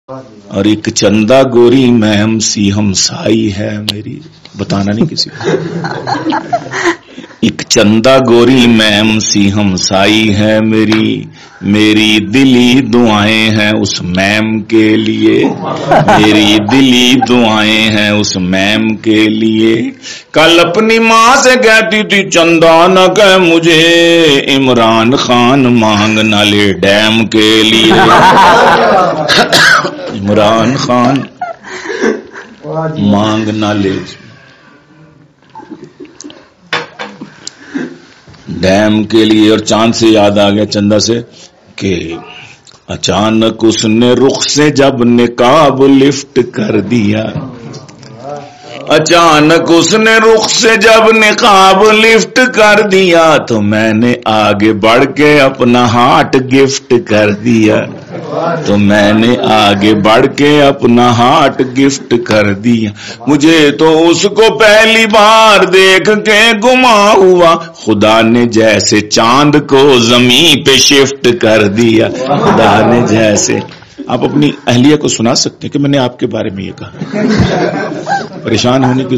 اور ایک چندہ گوری مہم سی ہمسائی ہے میری، بتانا نہیں کسی کو، ایک چندہ گوری مہم سی ہمسائی ہے میری، میری دلی دعائیں ہیں اس میم کے لیے، میری دلی دعائیں ہیں اس میم کے لیے، کل اپنی ماں سے کہتی تھی چندہ نہ کہ مجھے، عمران خان مانگ نہ لے ڈیم کے لیے، عمران خان مانگ نہ لے ڈیم کے لیے۔ اور چاند سے یاد آ گیا چندہ سے کہ اچانک اس نے رخ سے جب نقاب لفٹ کر دیا، اچانک اس نے رخ سے جب نقاب لفٹ کر دیا، تو میں نے آگے بڑھ کے اپنا ہارٹ گفٹ کر دیا، تو میں نے آگے بڑھ کے اپنا ہارٹ گفٹ کر دیا، مجھے تو اس کو پہلی بار دیکھ کے گما ہوا، خدا نے جیسے چاند کو زمین پہ شفٹ کر دیا، خدا نے جیسے۔ آپ اپنی اہلیہ کو سنا سکتے ہیں کہ میں نے آپ کے بارے میں یہ کہا، پریشان ہونے کی